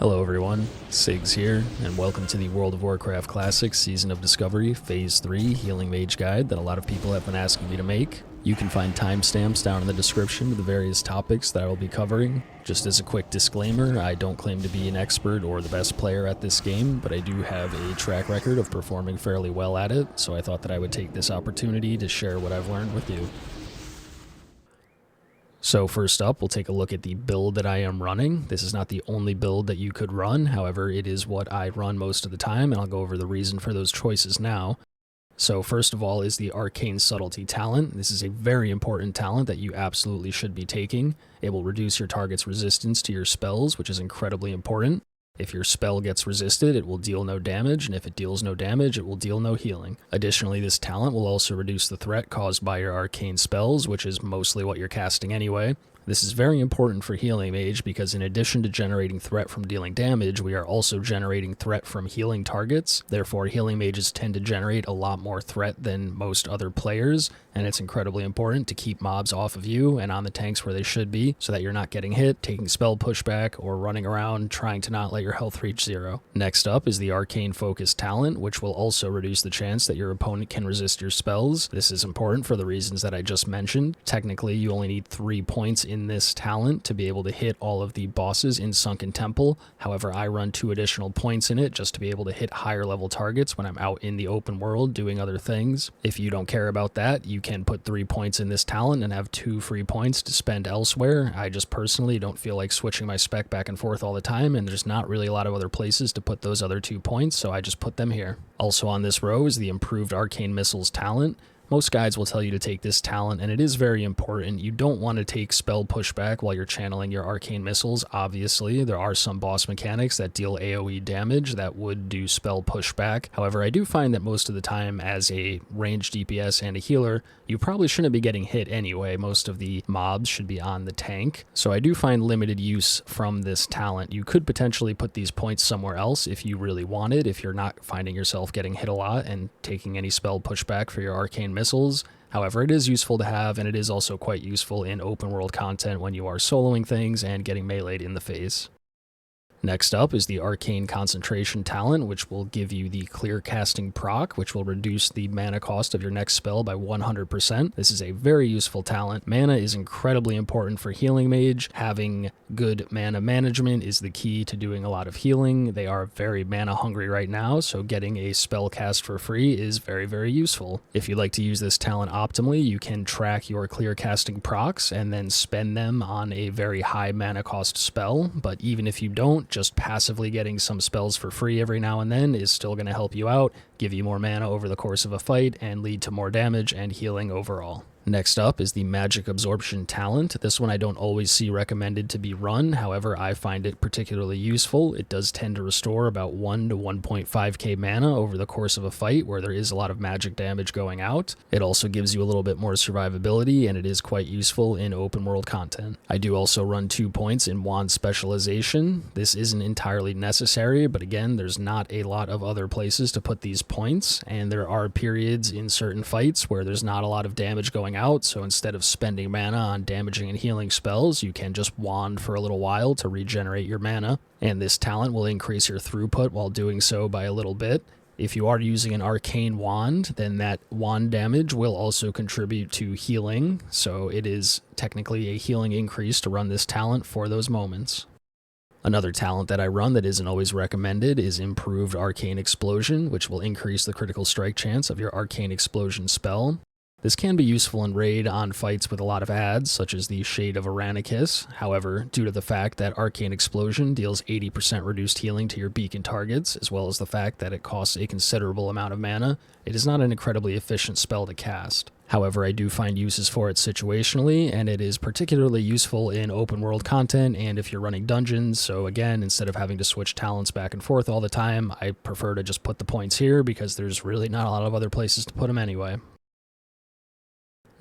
Hello everyone, Sigs here, and welcome to the World of Warcraft Classic Season of Discovery Phase 3 Healing Mage Guide that a lot of people have been asking me to make. You can find timestamps down in the description of the various topics that I will be covering. Just as a quick disclaimer, I don't claim to be an expert or the best player at this game, but I do have a track record of performing fairly well at it, so I thought that I would take this opportunity to share what I've learned with you. So first up, we'll take a look at the build that I am running. This is not the only build that you could run, however, it is what I run most of the time, and I'll go over the reason for those choices now. So first of all is the Arcane Subtlety talent. This is a very important talent that you absolutely should be taking. It will reduce your target's resistance to your spells, which is incredibly important. If your spell gets resisted, it will deal no damage, and if it deals no damage, it will deal no healing. Additionally, this talent will also reduce the threat caused by your arcane spells, which is mostly what you're casting anyway. This is very important for Healing Mage because in addition to generating threat from dealing damage, we are also generating threat from healing targets. Therefore, Healing Mages tend to generate a lot more threat than most other players, and it's incredibly important to keep mobs off of you and on the tanks where they should be so that you're not getting hit, taking spell pushback, or running around trying to not let your health reach zero. Next up is the Arcane Focus talent, which will also reduce the chance that your opponent can resist your spells. This is important for the reasons that I just mentioned. Technically, you only need 3 points in this talent to be able to hit all of the bosses in Sunken Temple. However, I run 2 additional points in it just to be able to hit higher level targets when I'm out in the open world doing other things. If you don't care about that, you can put 3 points in this talent and have 2 free points to spend elsewhere. I just personally don't feel like switching my spec back and forth all the time, and there's not really a lot of other places to put those other 2 points, so I just put them here. Also on this row is the improved Arcane Missiles talent. Most guides will tell you to take this talent, and it is very important. You don't want to take spell pushback while you're channeling your arcane missiles. Obviously, there are some boss mechanics that deal AoE damage that would do spell pushback. However, I do find that most of the time as a ranged DPS and a healer, you probably shouldn't be getting hit anyway. Most of the mobs should be on the tank. So I do find limited use from this talent. You could potentially put these points somewhere else if you really wanted, if you're not finding yourself getting hit a lot and taking any spell pushback for your arcane missiles. However, it is useful to have, and it is also quite useful in open world content when you are soloing things and getting meleeed in the face. Next up is the Arcane Concentration talent, which will give you the Clear Casting proc, which will reduce the mana cost of your next spell by 100%. This is a very useful talent. Mana is incredibly important for Healing Mage. Having good mana management is the key to doing a lot of healing. They are very mana hungry right now, so getting a spell cast for free is very, very useful. If you'd like to use this talent optimally, you can track your Clear Casting procs and then spend them on a very high mana cost spell, but even if you don't, just passively getting some spells for free every now and then is still going to help you out, give you more mana over the course of a fight, and lead to more damage and healing overall. Next up is the Magic Absorption talent. This one I don't always see recommended to be run, however I find it particularly useful. It does tend to restore about 1 to 1.5k mana over the course of a fight where there is a lot of magic damage going out. It also gives you a little bit more survivability, and it is quite useful in open world content. I do also run 2 points in Wand Specialization. This isn't entirely necessary, but again, there's not a lot of other places to put these points, and there are periods in certain fights where there's not a lot of damage going out, so instead of spending mana on damaging and healing spells, you can just wand for a little while to regenerate your mana, and this talent will increase your throughput while doing so by a little bit. If you are using an arcane wand, then that wand damage will also contribute to healing, so it is technically a healing increase to run this talent for those moments. Another talent that I run that isn't always recommended is Improved Arcane Explosion, which will increase the critical strike chance of your Arcane Explosion spell. This can be useful in raid on fights with a lot of adds, such as the Shade of Aranicus. However, due to the fact that Arcane Explosion deals 80% reduced healing to your beacon targets, as well as the fact that it costs a considerable amount of mana, it is not an incredibly efficient spell to cast. However, I do find uses for it situationally, and it is particularly useful in open world content and if you're running dungeons. So again, instead of having to switch talents back and forth all the time, I prefer to just put the points here because there's really not a lot of other places to put them anyway.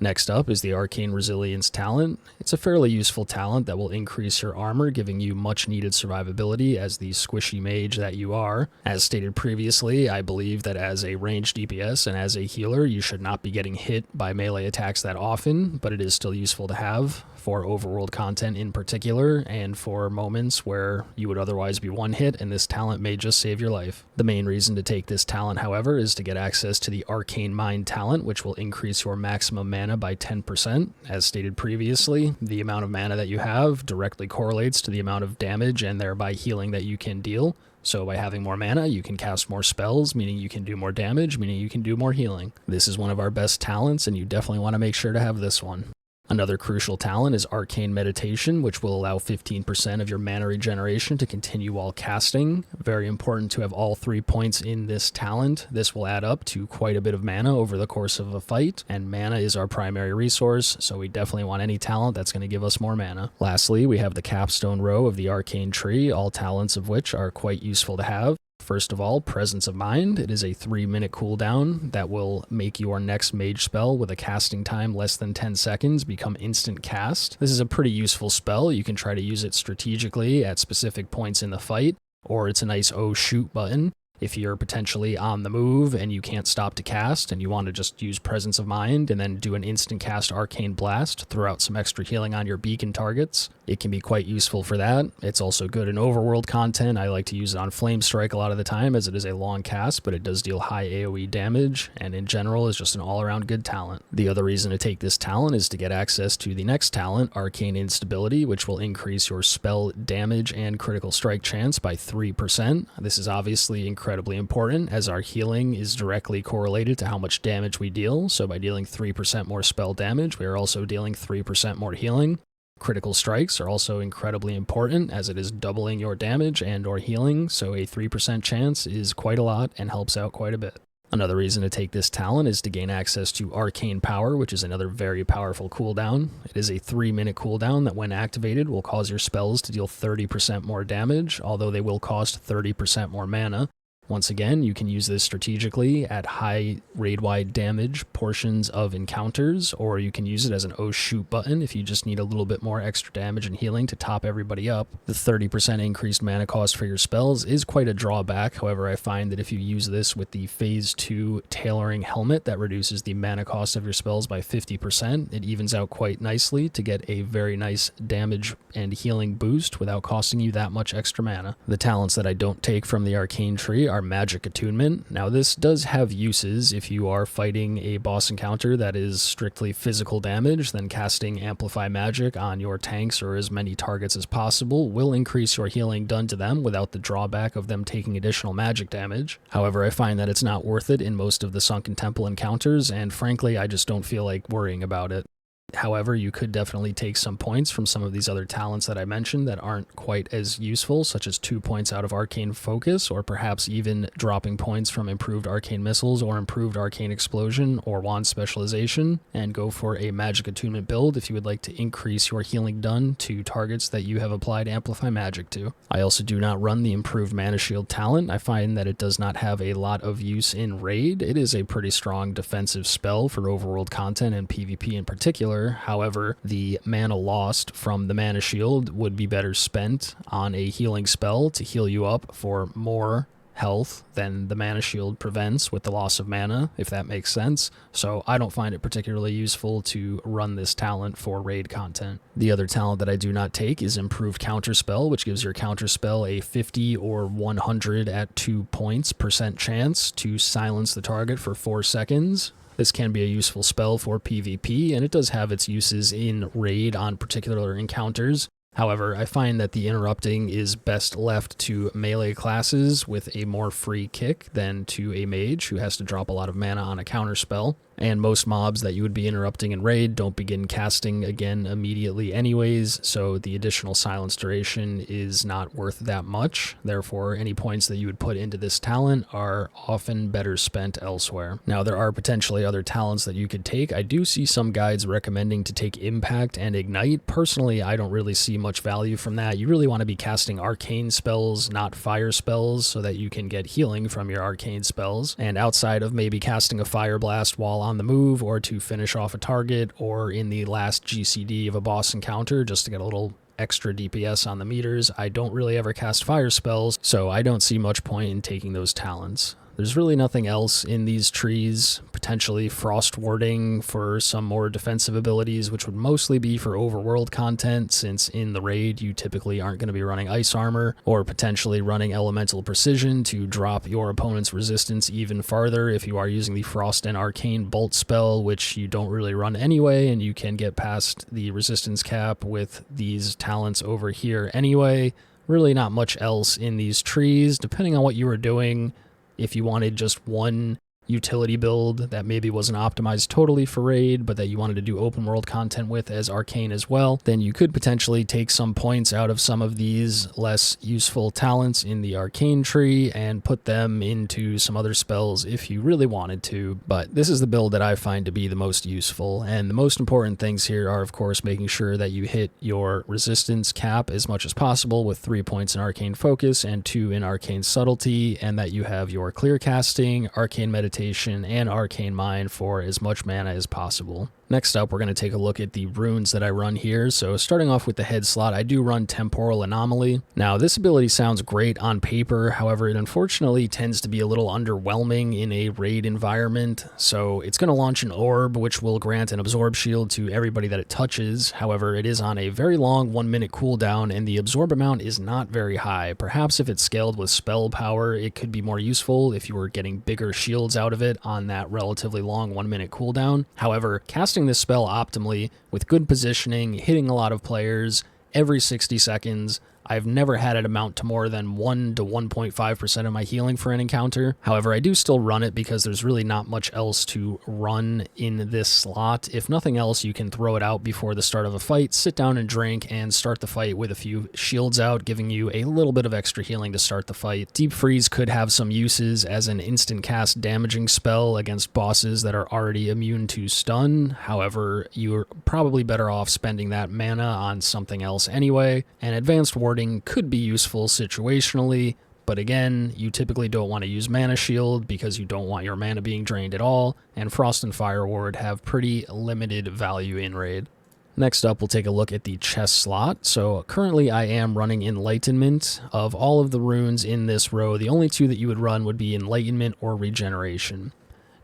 Next up is the Arcane Resilience talent. It's a fairly useful talent that will increase your armor, giving you much needed survivability as the squishy mage that you are. As stated previously, I believe that as a ranged DPS and as a healer, you should not be getting hit by melee attacks that often, but it is still useful to have. for overworld content in particular, and for moments where you would otherwise be one hit and this talent may just save your life. The main reason to take this talent, however, is to get access to the Arcane Mind talent, which will increase your maximum mana by 10%. As stated previously, the amount of mana that you have directly correlates to the amount of damage and thereby healing that you can deal. So by having more mana, you can cast more spells, meaning you can do more damage, meaning you can do more healing. This is one of our best talents, and you definitely want to make sure to have this one. Another crucial talent is Arcane Meditation, which will allow 15% of your mana regeneration to continue while casting. Very important to have all 3 points in this talent. This will add up to quite a bit of mana over the course of a fight, and mana is our primary resource, so we definitely want any talent that's going to give us more mana. Lastly, we have the capstone row of the Arcane Tree, all talents of which are quite useful to have. First of all, Presence of Mind. It is a 3-minute cooldown that will make your next mage spell with a casting time less than 10 seconds become instant cast. This is a pretty useful spell. You can try to use it strategically at specific points in the fight, or it's a nice oh shoot button. If you're potentially on the move and you can't stop to cast and you want to just use Presence of Mind and then do an instant cast Arcane Blast, throw out some extra healing on your beacon targets, it can be quite useful for that. It's also good in overworld content. I like to use it on Flame Strike a lot of the time as it is a long cast, but it does deal high AoE damage, and in general is just an all-around good talent. The other reason to take this talent is to get access to the next talent, Arcane Instability, which will increase your spell damage and critical strike chance by 3%. This is obviously incredibly important, as our healing is directly correlated to how much damage we deal. So by dealing 3% more spell damage, we are also dealing 3% more healing. Critical strikes are also incredibly important, as it is doubling your damage and or healing, so a 3% chance is quite a lot and helps out quite a bit. Another reason to take this talent is to gain access to Arcane Power, which is another very powerful cooldown. It is a 3-minute cooldown that when activated will cause your spells to deal 30% more damage, although they will cost 30% more mana. Once again, you can use this strategically at high raid-wide damage portions of encounters, or you can use it as an oh shoot button if you just need a little bit more extra damage and healing to top everybody up. The 30% increased mana cost for your spells is quite a drawback. However, I find that if you use this with the Phase 2 Tailoring Helmet that reduces the mana cost of your spells by 50%, it evens out quite nicely to get a very nice damage and healing boost without costing you that much extra mana. The talents that I don't take from the Arcane Tree are Magic Attunement. Now this does have uses. If you are fighting a boss encounter that is strictly physical damage, then casting Amplify Magic on your tanks or as many targets as possible will increase your healing done to them without the drawback of them taking additional magic damage. However, I find that it's not worth it in most of the Sunken Temple encounters, and frankly I just don't feel like worrying about it. However, you could definitely take some points from some of these other talents that I mentioned that aren't quite as useful, such as 2 points out of Arcane Focus, or perhaps even dropping points from Improved Arcane Missiles or Improved Arcane Explosion or Wand Specialization, and go for a Magic Attunement build if you would like to increase your healing done to targets that you have applied Amplify Magic to. I also do not run the Improved Mana Shield talent. I find that it does not have a lot of use in Raid. It is a pretty strong defensive spell for overworld content and PvP in particular. However, the mana lost from the Mana Shield would be better spent on a healing spell to heal you up for more health than the Mana Shield prevents with the loss of mana, if that makes sense. So I don't find it particularly useful to run this talent for raid content. The other talent that I do not take is Improved Counterspell, which gives your counterspell a 50 or 100 at 2 points % chance to silence the target for 4 seconds. This can be a useful spell for PvP, and it does have its uses in raid on particular encounters. However, I find that the interrupting is best left to melee classes with a more free kick than to a mage who has to drop a lot of mana on a counterspell. And most mobs that you would be interrupting in raid don't begin casting again immediately anyways, so the additional silence duration is not worth that much. Therefore, any points that you would put into this talent are often better spent elsewhere. Now, there are potentially other talents that you could take. I do see some guides recommending to take Impact and Ignite. Personally, I don't really see much value from that. You really want to be casting arcane spells, not fire spells, so that you can get healing from your arcane spells. And outside of maybe casting a Fire Blast while on the move, or to finish off a target, or in the last GCD of a boss encounter just to get a little extra DPS on the meters, I don't really ever cast fire spells, so I don't see much point in taking those talents. There's really nothing else in these trees, potentially frost warding for some more defensive abilities, which would mostly be for overworld content, since in the raid you typically aren't going to be running ice armor, or potentially running elemental precision to drop your opponent's resistance even farther if you are using the frost and arcane bolt spell, which you don't really run anyway, and you can get past the resistance cap with these talents over here anyway. Really not much else in these trees, depending on what you were doing. If you wanted just one utility build that maybe wasn't optimized totally for raid, but that you wanted to do open world content with as arcane as well, then you could potentially take some points out of some of these less useful talents in the arcane tree and put them into some other spells if you really wanted to. But this is the build that I find to be the most useful, and the most important things here are of course making sure that you hit your resistance cap as much as possible with 3 points in arcane focus and 2 in arcane subtlety, and that you have your clear casting, arcane meditation, and arcane mind for as much mana as possible. Next up, we're going to take a look at the runes that I run here. So starting off with the head slot, I do run Temporal Anomaly. Now this ability sounds great on paper, however it unfortunately tends to be a little underwhelming in a raid environment. So it's going to launch an orb which will grant an absorb shield to everybody that it touches. However, it is on a very long 1 minute cooldown and the absorb amount is not very high. Perhaps if it's scaled with spell power, it could be more useful if you were getting bigger shields out of it on that relatively long 1 minute cooldown. However, casting this spell optimally with good positioning, hitting a lot of players every 60 seconds, I've never had it amount to more than 1 to 1.5% of my healing for an encounter. However, I do still run it because there's really not much else to run in this slot. If nothing else, you can throw it out before the start of a fight, sit down and drink, and start the fight with a few shields out, giving you a little bit of extra healing to start the fight. Deep Freeze could have some uses as an instant cast damaging spell against bosses that are already immune to stun. However, you're probably better off spending that mana on something else anyway, and Advanced Warding could be useful situationally, but again, you typically don't want to use Mana Shield because you don't want your mana being drained at all, and Frost and Fire Ward have pretty limited value in raid. Next up, we'll take a look at the chest slot. So currently I am running Enlightenment. Of all of the runes in this row, the only two that you would run would be Enlightenment or Regeneration.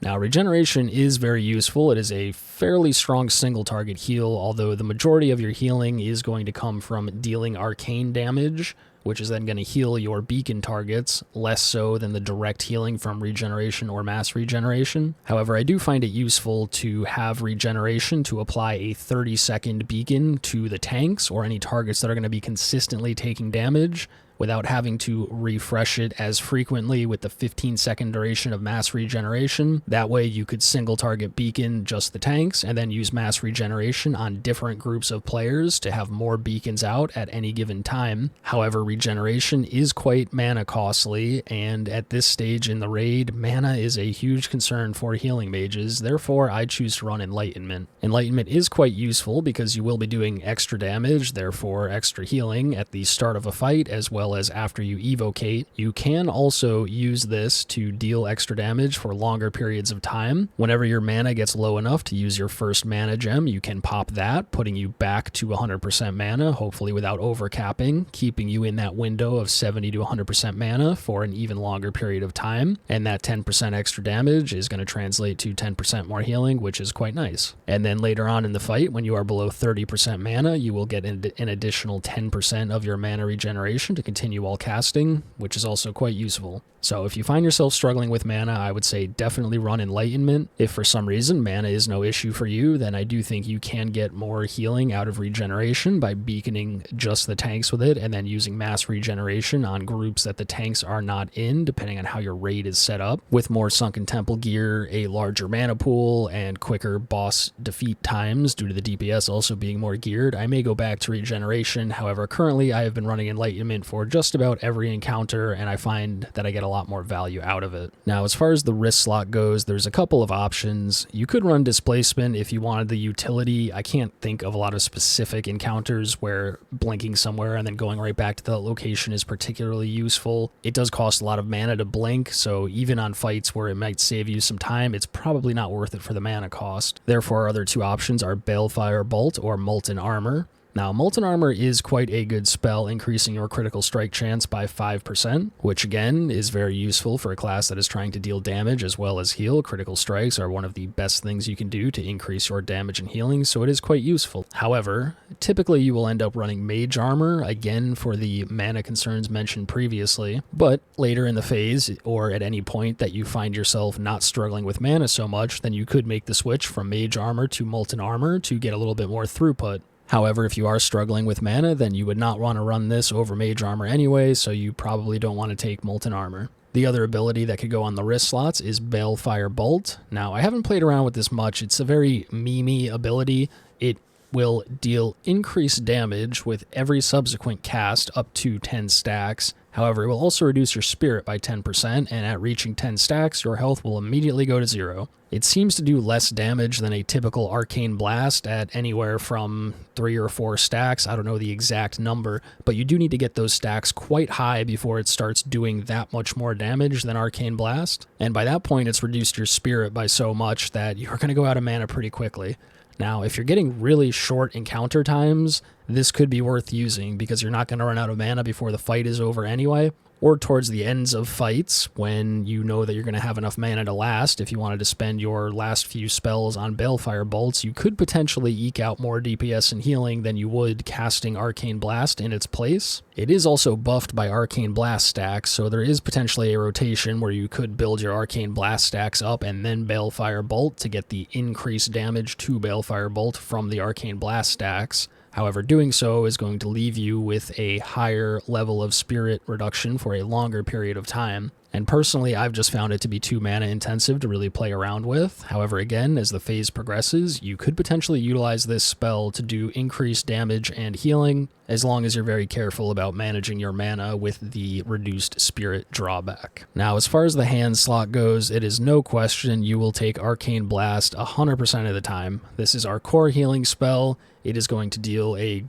Now, Regeneration is very useful. It is a fairly strong single target heal, although the majority of your healing is going to come from dealing arcane damage, which is then going to heal your beacon targets, less so than the direct healing from Regeneration or Mass Regeneration. However, I do find it useful to have Regeneration to apply a 30-second beacon to the tanks or any targets that are going to be consistently taking damage, without having to refresh it as frequently with the 15-second duration of Mass Regeneration. That way you could single target beacon just the tanks and then use Mass Regeneration on different groups of players to have more beacons out at any given time. However, Regeneration is quite mana costly, and at this stage in the raid, mana is a huge concern for healing mages. Therefore, I choose to run Enlightenment. Enlightenment is quite useful because you will be doing extra damage, therefore extra healing at the start of a fight as well as after you evocate. You can also use this to deal extra damage for longer periods of time. Whenever your mana gets low enough to use your first mana gem, you can pop that, putting you back to 100% mana, hopefully without overcapping, keeping you in that window of 70 to 100% mana for an even longer period of time. And that 10% extra damage is going to translate to 10% more healing, which is quite nice. And then later on in the fight, when you are below 30% mana, you will get an additional 10% of your mana regeneration to continue while casting, which is also quite useful. So if you find yourself struggling with mana, I would say definitely run Enlightenment. If for some reason mana is no issue for you, then I do think you can get more healing out of Regeneration by beaconing just the tanks with it and then using Mass Regeneration on groups that the tanks are not in, depending on how your raid is set up. With more Sunken Temple gear, a larger mana pool, and quicker boss defeat times due to the DPS also being more geared, I may go back to Regeneration. However, currently I have been running Enlightenment for just about every encounter, and I find that I get a lot more value out of it. Now, as far as the wrist slot goes, there's a couple of options. You could run Displacement if you wanted the utility. I can't think of a lot of specific encounters where blinking somewhere and then going right back to the location is particularly useful. It does cost a lot of mana to blink, so even on fights where it might save you some time, it's probably not worth it for the mana cost. Therefore, our other two options are Balefire Bolt or Molten Armor. Now, Molten Armor is quite a good spell, increasing your critical strike chance by 5%, which again is very useful for a class that is trying to deal damage as well as heal. Critical strikes are one of the best things you can do to increase your damage and healing, so it is quite useful. However, typically you will end up running Mage Armor, again for the mana concerns mentioned previously, but later in the phase, or at any point that you find yourself not struggling with mana so much, then you could make the switch from Mage Armor to Molten Armor to get a little bit more throughput. However, if you are struggling with mana, then you would not want to run this over Mage Armor anyway, so you probably don't want to take Molten Armor. The other ability that could go on the wrist slots is Balefire Bolt. Now, I haven't played around with this much. It's a very memey ability. It will deal increased damage with every subsequent cast up to 10 stacks. However, it will also reduce your spirit by 10%, and at reaching 10 stacks, your health will immediately go to 0. It seems to do less damage than a typical Arcane Blast at anywhere from 3 or 4 stacks. I don't know the exact number, but you do need to get those stacks quite high before it starts doing that much more damage than Arcane Blast. And by that point, it's reduced your spirit by so much that you're going to go out of mana pretty quickly. Now, if you're getting really short encounter times, this could be worth using because you're not going to run out of mana before the fight is over anyway, or towards the ends of fights when you know that you're going to have enough mana to last. If you wanted to spend your last few spells on Balefire Bolts, you could potentially eke out more DPS and healing than you would casting Arcane Blast in its place. It is also buffed by Arcane Blast stacks, so there is potentially a rotation where you could build your Arcane Blast stacks up and then Balefire Bolt to get the increased damage to Balefire Bolt from the Arcane Blast stacks. However, doing so is going to leave you with a higher level of spirit reduction for a longer period of time. And personally, I've just found it to be too mana intensive to really play around with. However, again, as the phase progresses, you could potentially utilize this spell to do increased damage and healing, as long as you're very careful about managing your mana with the reduced spirit drawback. Now, as far as the hand slot goes, it is no question you will take Arcane Blast 100% of the time. This is our core healing spell. It is going to deal a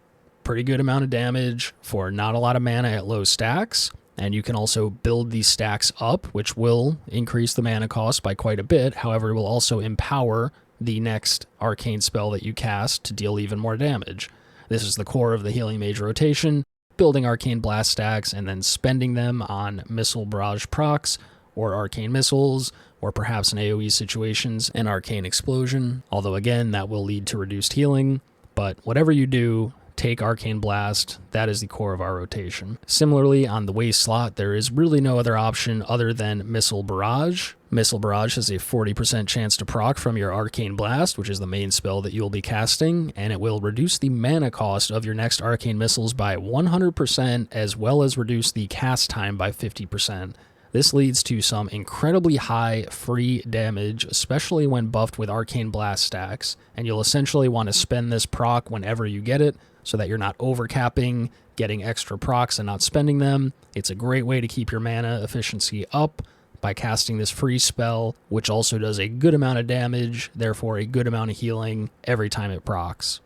pretty good amount of damage for not a lot of mana at low stacks. And you can also build these stacks up, which will increase the mana cost by quite a bit. However, it will also empower the next arcane spell that you cast to deal even more damage. This is the core of the Healing Mage rotation, building Arcane Blast stacks and then spending them on Missile Barrage procs, or Arcane Missiles, or perhaps in AoE situations, an Arcane Explosion. Although again, that will lead to reduced healing. But whatever you do, take Arcane Blast. That is the core of our rotation. Similarly, on the waist slot, there is really no other option other than Missile Barrage. Missile Barrage has a 40% chance to proc from your Arcane Blast, which is the main spell that you'll be casting, and it will reduce the mana cost of your next Arcane Missiles by 100%, as well as reduce the cast time by 50%. This leads to some incredibly high free damage, especially when buffed with Arcane Blast stacks, and you'll essentially want to spend this proc whenever you get it, so that you're not overcapping, getting extra procs and not spending them. It's a great way to keep your mana efficiency up by casting this free spell, which also does a good amount of damage, therefore a good amount of healing every time it procs.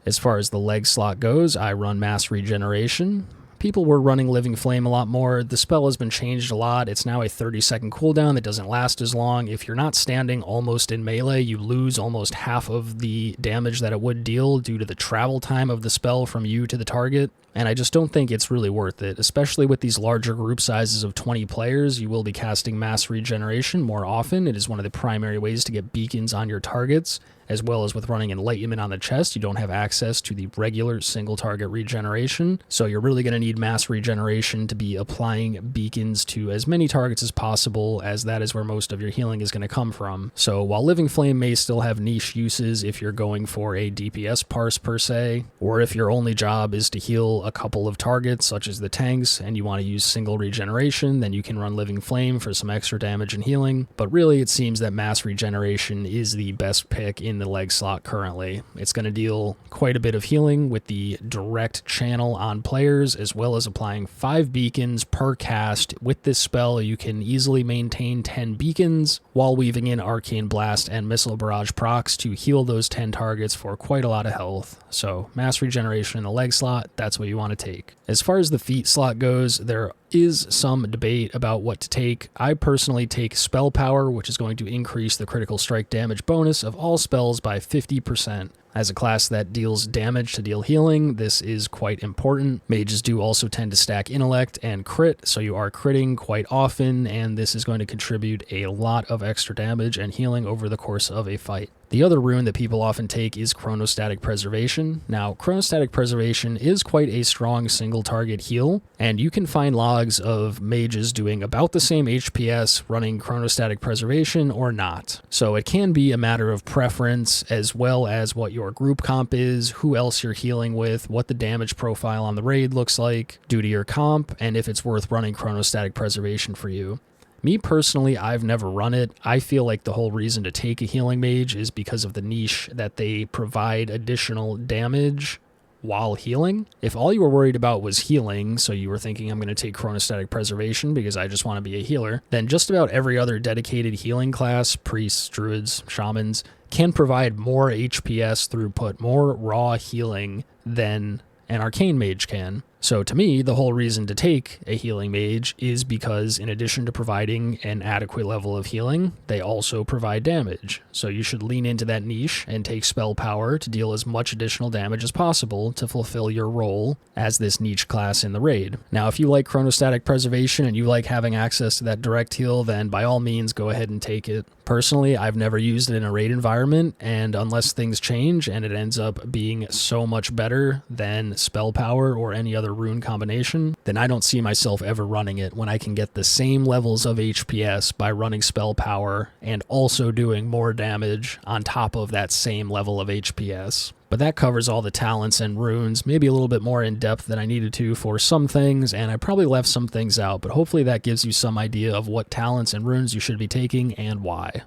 As far as the leg slot goes, I run Mass Regeneration. People were running Living Flame a lot more. The spell has been changed a lot. It's now a 30-second cooldown that doesn't last as long. If you're not standing almost in melee, you lose almost half of the damage that it would deal due to the travel time of the spell from you to the target. And I just don't think it's really worth it, especially with these larger group sizes of 20 players. You will be casting Mass Regeneration more often. It is one of the primary ways to get beacons on your targets, as well as with running Enlightenment on the chest. You don't have access to the regular single target regeneration, so you're really going to need Mass Regeneration to be applying beacons to as many targets as possible, as that is where most of your healing is going to come from. So while Living Flame may still have niche uses if you're going for a DPS parse per se, or if your only job is to heal a couple of targets such as the tanks and you want to use single regeneration, then you can run Living Flame for some extra damage and healing. But really it seems that Mass Regeneration is the best pick in the leg slot currently. It's going to deal quite a bit of healing with the direct channel on players, as well as applying 5 beacons per cast. With this spell you can easily maintain 10 beacons while weaving in Arcane Blast and Missile Barrage procs to heal those 10 targets for quite a lot of health. So Mass Regeneration in the leg slot, that's what you want to take. As far as the feet slot goes, there is some debate about what to take. I personally take Spell Power, which is going to increase the critical strike damage bonus of all spells by 50%. As a class that deals damage to deal healing, this is quite important. Mages do also tend to stack intellect and crit, so you are critting quite often, and this is going to contribute a lot of extra damage and healing over the course of a fight. The other rune that people often take is Chronostatic Preservation. Now, Chronostatic Preservation is quite a strong single target heal, and you can find logs of mages doing about the same HPS running Chronostatic Preservation or not. So it can be a matter of preference as well as what your group comp is, who else you're healing with, what the damage profile on the raid looks like due to your comp, and if it's worth running Chronostatic Preservation for you. Me personally, I've never run it. I feel like the whole reason to take a Healing Mage is because of the niche that they provide additional damage while healing. If all you were worried about was healing, so you were thinking I'm going to take Chronostatic Preservation because I just want to be a healer, then just about every other dedicated healing class, priests, druids, shamans, can provide more HPS throughput, more raw healing than an Arcane Mage can. So to me, the whole reason to take a Healing Mage is because in addition to providing an adequate level of healing, they also provide damage. So you should lean into that niche and take Spell Power to deal as much additional damage as possible to fulfill your role as this niche class in the raid. Now, if you like Chronostatic Preservation and you like having access to that direct heal, then by all means go ahead and take it. Personally, I've never used it in a raid environment, and unless things change and it ends up being so much better than Spell Power or any other rune combination, then I don't see myself ever running it when I can get the same levels of HPS by running Spell Power and also doing more damage on top of that same level of HPS. But that covers all the talents and runes, maybe a little bit more in depth than I needed to for some things, and I probably left some things out, but hopefully that gives you some idea of what talents and runes you should be taking and why.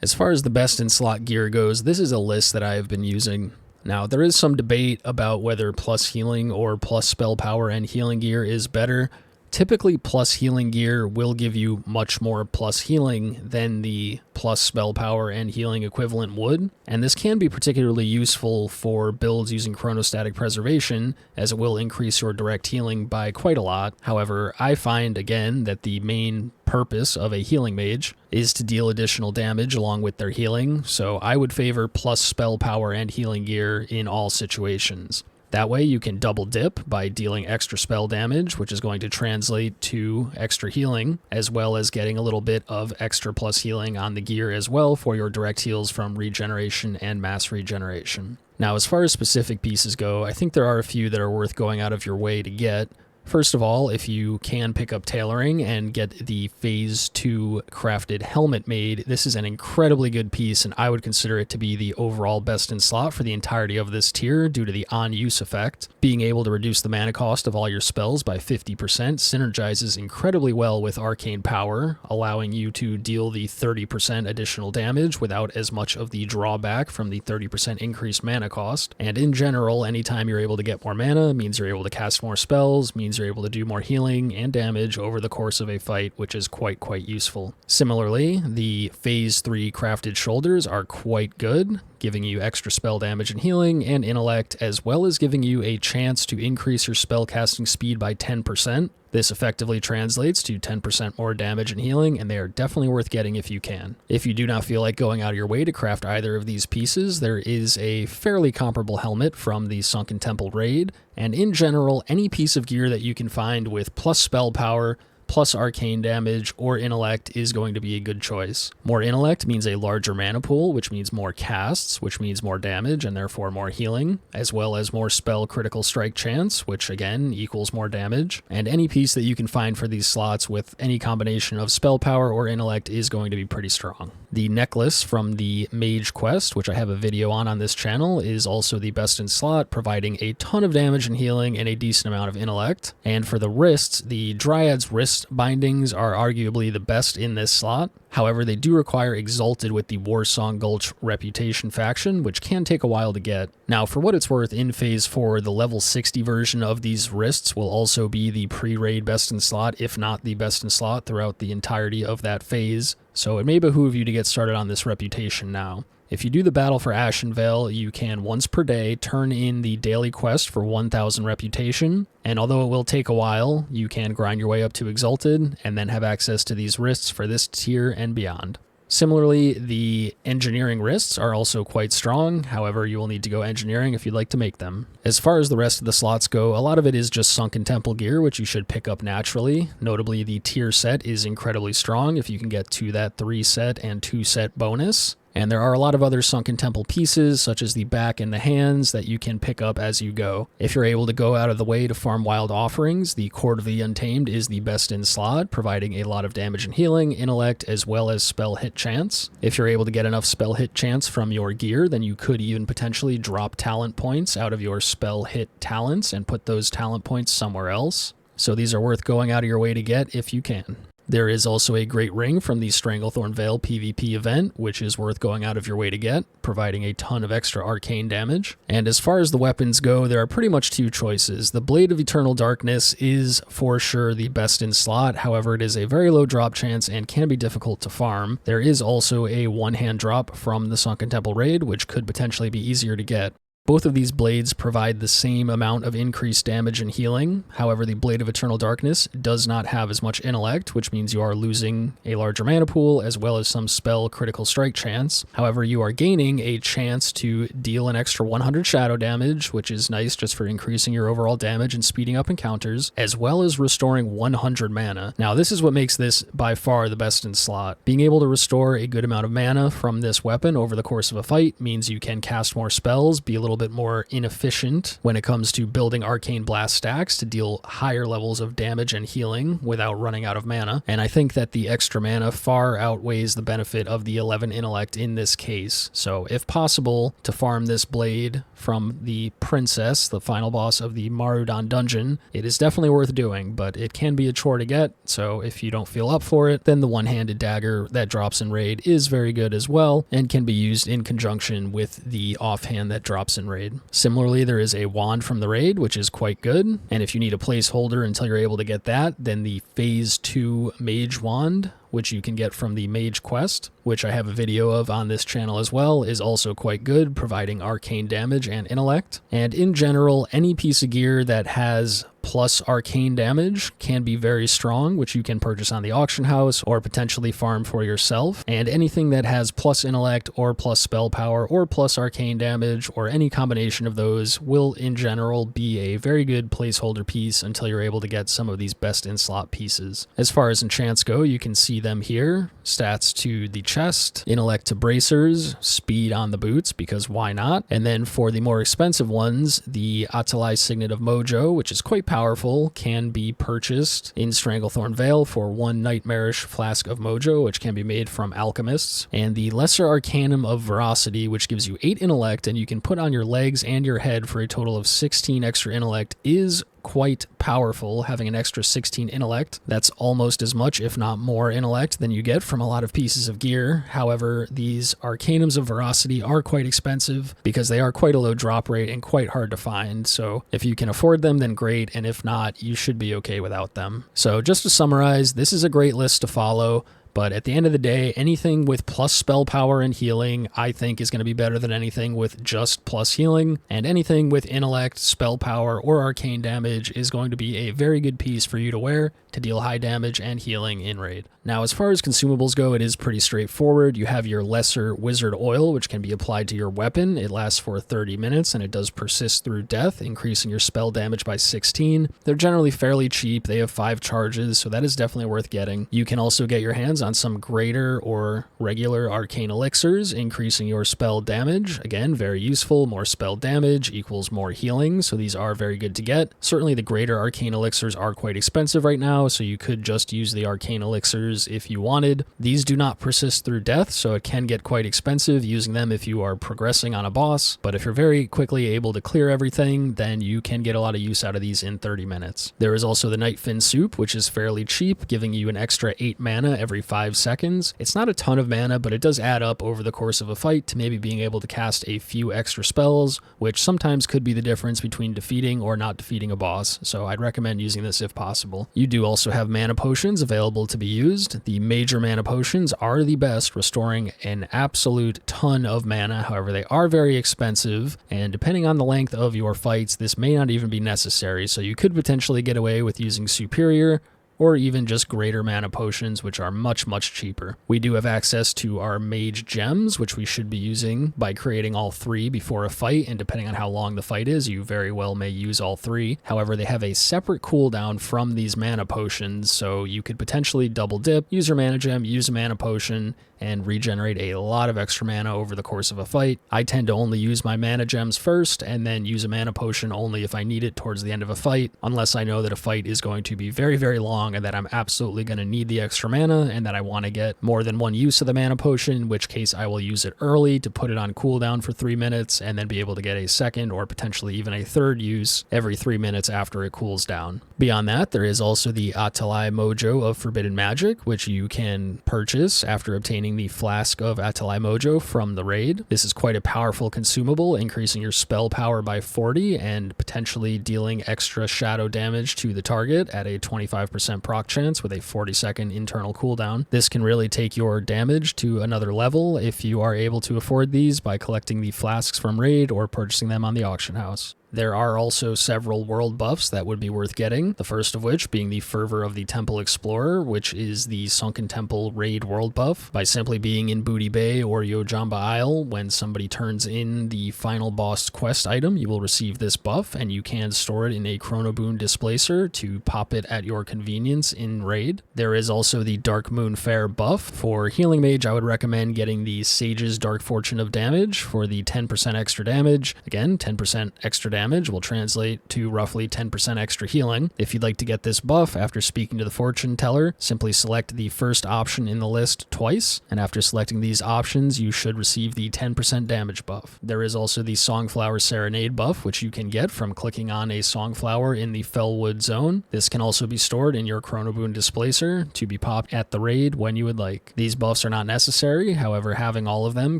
As far as the best in slot gear goes, this is a list that I have been using. Now, there is some debate about whether plus healing or plus spell power and healing gear is better. Typically, plus healing gear will give you much more plus healing than the plus spell power and healing equivalent would, and this can be particularly useful for builds using Chronostatic Preservation, as it will increase your direct healing by quite a lot. However, I find, again, that the main purpose of a healing mage is to deal additional damage along with their healing, so I would favor plus spell power and healing gear in all situations. That way you can double dip by dealing extra spell damage, which is going to translate to extra healing, as well as getting a little bit of extra plus healing on the gear as well for your direct heals from Regeneration and Mass Regeneration. Now, as far as specific pieces go, I think there are a few that are worth going out of your way to get. First of all, if you can pick up tailoring and get the Phase 2 crafted helmet made, this is an incredibly good piece, and I would consider it to be the overall best in slot for the entirety of this tier due to the on-use effect. Being able to reduce the mana cost of all your spells by 50% synergizes incredibly well with Arcane Power, allowing you to deal the 30% additional damage without as much of the drawback from the 30% increased mana cost. And in general, anytime you're able to get more mana means you're able to cast more spells, means you're able to do more healing and damage over the course of a fight, which is quite useful. Similarly, the Phase 3 crafted shoulders are quite good, giving you extra spell damage and healing and intellect, as well as giving you a chance to increase your spell casting speed by 10%. This effectively translates to 10% more damage and healing, and they are definitely worth getting if you can. If you do not feel like going out of your way to craft either of these pieces, there is a fairly comparable helmet from the Sunken Temple Raid, and in general, any piece of gear that you can find with plus spell power, plus arcane damage, or intellect is going to be a good choice. More intellect means a larger mana pool, which means more casts, which means more damage and therefore more healing, as well as more spell critical strike chance, which again equals more damage. And any piece that you can find for these slots with any combination of spell power or intellect is going to be pretty strong. The necklace from the Mage Quest, which I have a video on this channel, is also the best in slot, providing a ton of damage and healing and a decent amount of intellect. And for the wrists, the Dryad's wrist bindings are arguably the best in this slot. However, they do require Exalted with the Warsong Gulch Reputation faction, which can take a while to get. Now, for what it's worth, in Phase 4, the level 60 version of these wrists will also be the pre-raid best in slot, if not the best in slot throughout the entirety of that phase. So it may behoove you to get started on this reputation now. If you do the Battle for Ashenvale, you can once per day turn in the daily quest for 1000 reputation, and although it will take a while, you can grind your way up to Exalted and then have access to these wrists for this tier and beyond. Similarly, the engineering wrists are also quite strong, however you will need to go engineering if you'd like to make them. As far as the rest of the slots go, a lot of it is just Sunken Temple gear, which you should pick up naturally. Notably, the tier set is incredibly strong if you can get to that 3 set and 2 set bonus. And there are a lot of other Sunken Temple pieces, such as the back and the hands, that you can pick up as you go. If you're able to go out of the way to farm wild offerings, the Court of the Untamed is the best in slot, providing a lot of damage and healing, intellect, as well as spell hit chance. If you're able to get enough spell hit chance from your gear, then you could even potentially drop talent points out of your spell hit talents and put those talent points somewhere else. So these are worth going out of your way to get if you can. There is also a great ring from the Stranglethorn Vale PvP event, which is worth going out of your way to get, providing a ton of extra arcane damage. And as far as the weapons go, there are pretty much 2 choices. The Blade of Eternal Darkness is for sure the best in slot, however it is a very low drop chance and can be difficult to farm. There is also a one-hand drop from the Sunken Temple Raid, which could potentially be easier to get. Both of these blades provide the same amount of increased damage and healing. However, the Blade of Eternal Darkness does not have as much intellect, which means you are losing a larger mana pool as well as some spell critical strike chance. However, you are gaining a chance to deal an extra 100 shadow damage, which is nice just for increasing your overall damage and speeding up encounters, as well as restoring 100 mana. Now, this is what makes this by far the best in slot. Being able to restore a good amount of mana from this weapon over the course of a fight means you can cast more spells, be a little bit more inefficient when it comes to building arcane blast stacks to deal higher levels of damage and healing without running out of mana. And I think that the extra mana far outweighs the benefit of the 11 intellect in this case. So if possible, to farm this blade from the princess, the final boss of the Marudon dungeon, it is definitely worth doing, but it can be a chore to get. So if you don't feel up for it, then the one-handed dagger that drops in raid is very good as well and can be used in conjunction with the offhand that drops in raid. Similarly, there is a wand from the raid, which is quite good, and if you need a placeholder until you're able to get that, then the Phase 2 Mage Wand, which you can get from the Mage Quest, which I have a video of on this channel as well, is also quite good, providing arcane damage and intellect. And in general, any piece of gear that has plus arcane damage can be very strong, which you can purchase on the auction house or potentially farm for yourself. And anything that has plus intellect or plus spell power or plus arcane damage or any combination of those will in general be a very good placeholder piece until you're able to get some of these best in slot pieces. As far as enchants go, you can see them here. Stats to the chest, intellect to bracers, speed on the boots, because why not? And then for the more expensive ones, the Atalai Signet of Mojo, which is quite powerful, can be purchased in Stranglethorn Vale for 1 Nightmarish Flask of Mojo, which can be made from alchemists. And the Lesser Arcanum of Veracity, which gives you 8 intellect and you can put on your legs and your head for a total of 16 extra intellect, is quite powerful. Having an extra 16 intellect, that's almost as much if not more intellect than you get from a lot of pieces of gear. However, these Arcanums of Veracity are quite expensive because they are quite a low drop rate and quite hard to find. So if you can afford them, then great, and if not, you should be okay without them. So just to summarize, this is a great list to follow. But at the end of the day, anything with plus spell power and healing, I think is going to be better than anything with just plus healing. And anything with intellect, spell power, or arcane damage is going to be a very good piece for you to wear to deal high damage and healing in raid. Now, as far as consumables go, it is pretty straightforward. You have your Lesser Wizard Oil, which can be applied to your weapon. It lasts for 30 minutes, and it does persist through death, increasing your spell damage by 16. They're generally fairly cheap. They have 5 charges, so that is definitely worth getting. You can also get your hands on some greater or regular arcane elixirs, increasing your spell damage. Again, very useful. More spell damage equals more healing, so these are very good to get. Certainly the greater arcane elixirs are quite expensive right now, so you could just use the arcane elixirs if you wanted. These do not persist through death, so it can get quite expensive using them if you are progressing on a boss, but if you're very quickly able to clear everything, then you can get a lot of use out of these in 30 minutes. There is also the Nightfin Soup, which is fairly cheap, giving you an extra 8 mana every 5 seconds. It's not a ton of mana, but it does add up over the course of a fight to maybe being able to cast a few extra spells, which sometimes could be the difference between defeating or not defeating a boss, so I'd recommend using this if possible. You do also have mana potions available to be used. The major mana potions are the best, restoring an absolute ton of mana. However, they are very expensive, and depending on the length of your fights, this may not even be necessary, so you could potentially get away with using superior or even just greater mana potions, which are much, much cheaper. We do have access to our mage gems, which we should be using by creating all 3 before a fight, and depending on how long the fight is, you very well may use all 3. However, they have a separate cooldown from these mana potions, so you could potentially double dip, use your mana gem, use a mana potion, and regenerate a lot of extra mana over the course of a fight. I tend to only use my mana gems first, and then use a mana potion only if I need it towards the end of a fight, unless I know that a fight is going to be very, very long and that I'm absolutely going to need the extra mana and that I want to get more than one use of the mana potion, in which case I will use it early to put it on cooldown for 3 minutes and then be able to get a second or potentially even a third use every 3 minutes after it cools down. Beyond that, there is also the Atalai Mojo of Forbidden Magic, which you can purchase after obtaining the Flask of Atalai Mojo from the raid. This is quite a powerful consumable, increasing your spell power by 40 and potentially dealing extra shadow damage to the target at a 25% proc chance with a 40-second internal cooldown. This can really take your damage to another level if you are able to afford these by collecting the flasks from raid or purchasing them on the auction house. There are also several world buffs that would be worth getting, the first of which being the Fervor of the Temple Explorer, which is the Sunken Temple Raid world buff. By simply being in Booty Bay or Yojamba Isle, when somebody turns in the final boss quest item, you will receive this buff, and you can store it in a Chronoboon Displacer to pop it at your convenience in raid. There is also the Dark Moon Fair buff. For Healing Mage, I would recommend getting the Sage's Dark Fortune of Damage for the 10% extra damage. Again, 10% extra damage will translate to roughly 10% extra healing. If you'd like to get this buff, after speaking to the fortune teller, simply select the first option in the list twice, and after selecting these options, you should receive the 10% damage buff. There is also the Songflower Serenade buff, which you can get from clicking on a Songflower in the Fellwood zone. This can also be stored in your Chronoboon Displacer to be popped at the raid when you would like. These buffs are not necessary, however, having all of them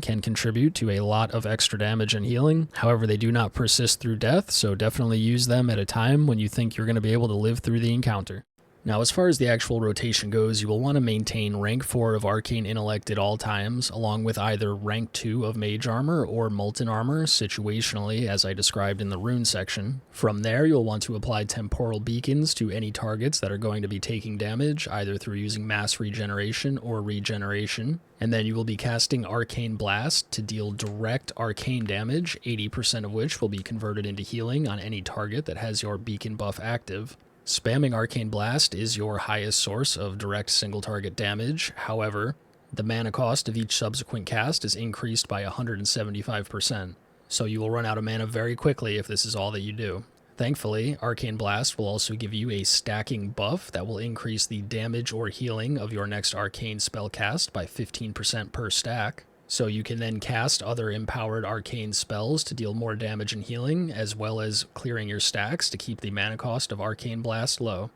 can contribute to a lot of extra damage and healing. However, they do not persist through death, so definitely use them at a time when you think you're going to be able to live through the encounter. Now, as far as the actual rotation goes, you will want to maintain rank 4 of Arcane Intellect at all times, along with either rank 2 of Mage Armor or Molten Armor, situationally, as I described in the rune section. From there, you'll want to apply Temporal Beacons to any targets that are going to be taking damage, either through using Mass Regeneration or Regeneration. And then you will be casting Arcane Blast to deal direct arcane damage, 80% of which will be converted into healing on any target that has your beacon buff active. Spamming Arcane Blast is your highest source of direct single target damage. However, the mana cost of each subsequent cast is increased by 175%, so you will run out of mana very quickly if this is all that you do. Thankfully, Arcane Blast will also give you a stacking buff that will increase the damage or healing of your next arcane spell cast by 15% per stack. So you can then cast other empowered arcane spells to deal more damage and healing, as well as clearing your stacks to keep the mana cost of Arcane Blast low.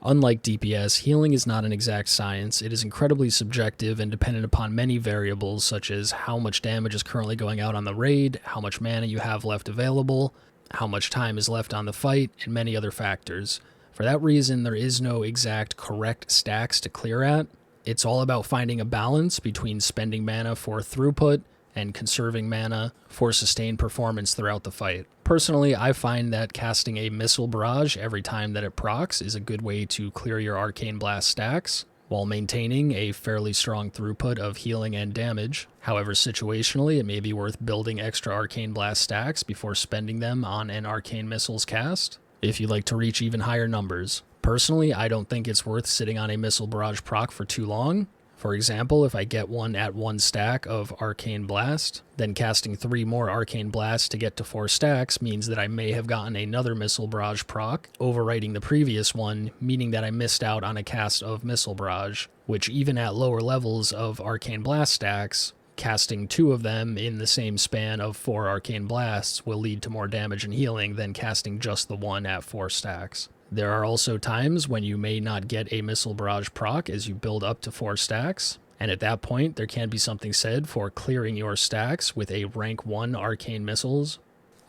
Unlike DPS, healing is not an exact science. It is incredibly subjective and dependent upon many variables, such as how much damage is currently going out on the raid, how much mana you have left available, how much time is left on the fight, and many other factors. For that reason, there is no exact correct stacks to clear at. It's all about finding a balance between spending mana for throughput and conserving mana for sustained performance throughout the fight. Personally, I find that casting a Missile Barrage every time that it procs is a good way to clear your Arcane Blast stacks, while maintaining a fairly strong throughput of healing and damage. However, situationally, it may be worth building extra Arcane Blast stacks before spending them on an Arcane Missiles cast, if you'd like to reach even higher numbers. Personally, I don't think it's worth sitting on a Missile Barrage proc for too long. For example, if I get one at 1 stack of Arcane Blast, then casting 3 more Arcane Blasts to get to 4 stacks means that I may have gotten another Missile Barrage proc, overwriting the previous one, meaning that I missed out on a cast of Missile Barrage, which even at lower levels of Arcane Blast stacks, casting 2 of them in the same span of 4 Arcane Blasts will lead to more damage and healing than casting just the one at 4 stacks. There are also times when you may not get a Missile Barrage proc as you build up to 4 stacks, and at that point there can be something said for clearing your stacks with a rank 1 arcane missiles,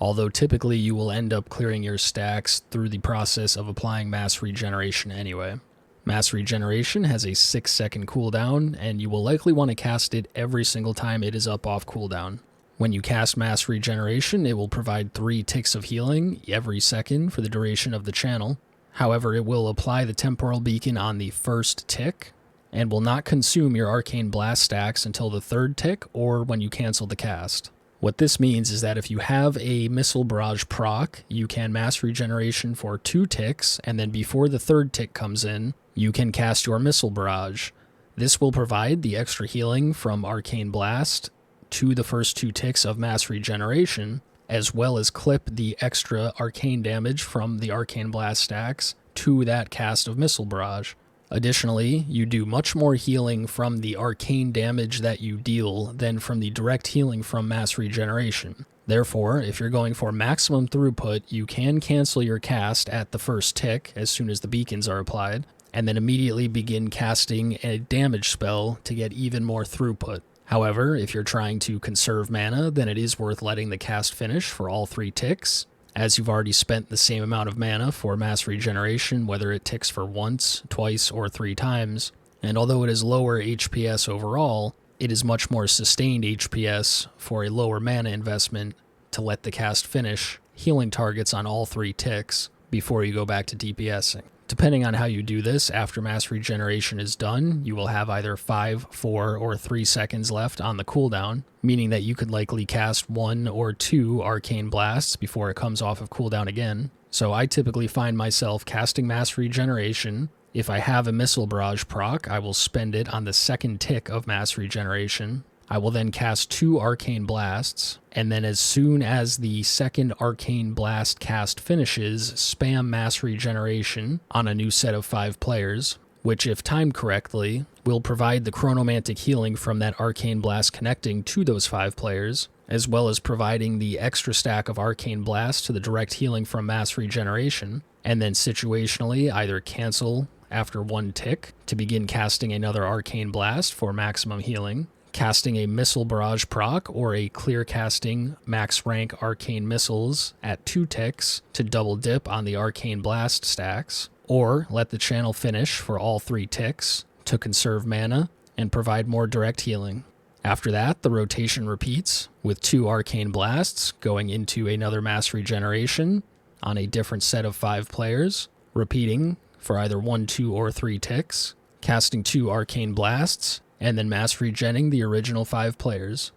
although typically you will end up clearing your stacks through the process of applying mass regeneration anyway. Mass regeneration has a 6-second cooldown, and you will likely want to cast it every single time it is up off cooldown. When you cast mass regeneration, it will provide 3 ticks of healing every second for the duration of the channel. However, it will apply the temporal beacon on the first tick, and will not consume your arcane blast stacks until the 3rd tick or when you cancel the cast. What this means is that if you have a Missile Barrage proc, you can mass regeneration for 2 ticks, and then before the 3rd tick comes in, you can cast your Missile Barrage. This will provide the extra healing from Arcane Blast to the first 2 ticks of mass regeneration, as well as clip the extra arcane damage from the Arcane Blast stacks to that cast of Missile Barrage. Additionally, you do much more healing from the arcane damage that you deal than from the direct healing from mass regeneration. Therefore, if you're going for maximum throughput, you can cancel your cast at the first tick as soon as the beacons are applied, and then immediately begin casting a damage spell to get even more throughput. However, if you're trying to conserve mana, then it is worth letting the cast finish for all 3 ticks, as you've already spent the same amount of mana for mass regeneration, whether it ticks for once, twice, or 3 times. And although it is lower HPS overall, it is much more sustained HPS for a lower mana investment to let the cast finish, healing targets on all 3 ticks before you go back to DPSing. Depending on how you do this, after mass regeneration is done, you will have either 5, 4, or 3 seconds left on the cooldown, meaning that you could likely cast 1 or 2 arcane blasts before it comes off of cooldown again. So I typically find myself casting mass regeneration. If I have a Missile Barrage proc, I will spend it on the 2nd tick of mass regeneration. I will then cast 2 arcane blasts, and then as soon as the 2nd arcane blast cast finishes, spam mass regeneration on a new set of 5 players, which if timed correctly, will provide the chronomantic healing from that arcane blast connecting to those 5 players, as well as providing the extra stack of arcane blast to the direct healing from mass regeneration, and then situationally either cancel after 1 tick to begin casting another arcane blast for maximum healing, casting a Missile Barrage proc or a clear casting max rank arcane missiles at 2 ticks to double dip on the arcane blast stacks, or let the channel finish for all 3 ticks to conserve mana and provide more direct healing. After that, the rotation repeats with 2 arcane blasts going into another mass regeneration on a different set of 5 players, repeating for either 1, 2, or 3 ticks, casting 2 arcane blasts, and then mass regenning the original 5 players.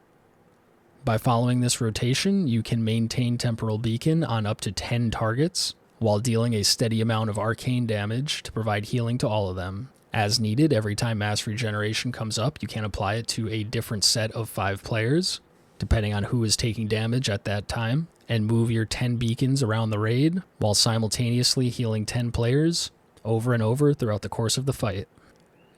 By following this rotation, you can maintain Temporal Beacon on up to 10 targets, while dealing a steady amount of arcane damage to provide healing to all of them. As needed, every time mass regeneration comes up, you can apply it to a different set of 5 players, depending on who is taking damage at that time, and move your 10 beacons around the raid, while simultaneously healing 10 players over and over throughout the course of the fight.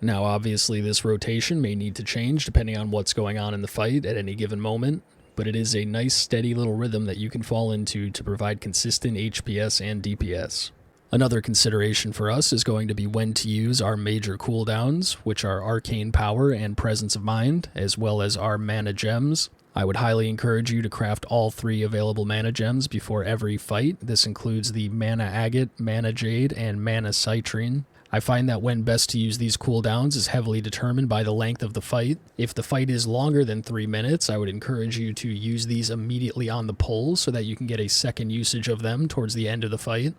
Now, obviously, this rotation may need to change depending on what's going on in the fight at any given moment, but it is a nice steady little rhythm that you can fall into to provide consistent HPS and DPS. Another consideration for us is going to be when to use our major cooldowns, which are Arcane Power and Presence of Mind, as well as our Mana Gems. I would highly encourage you to craft all 3 available Mana Gems before every fight. This includes the Mana Agate, Mana Jade, and Mana Citrine. I find that when best to use these cooldowns is heavily determined by the length of the fight. If the fight is longer than 3 minutes, I would encourage you to use these immediately on the pull so that you can get a second usage of them towards the end of the fight.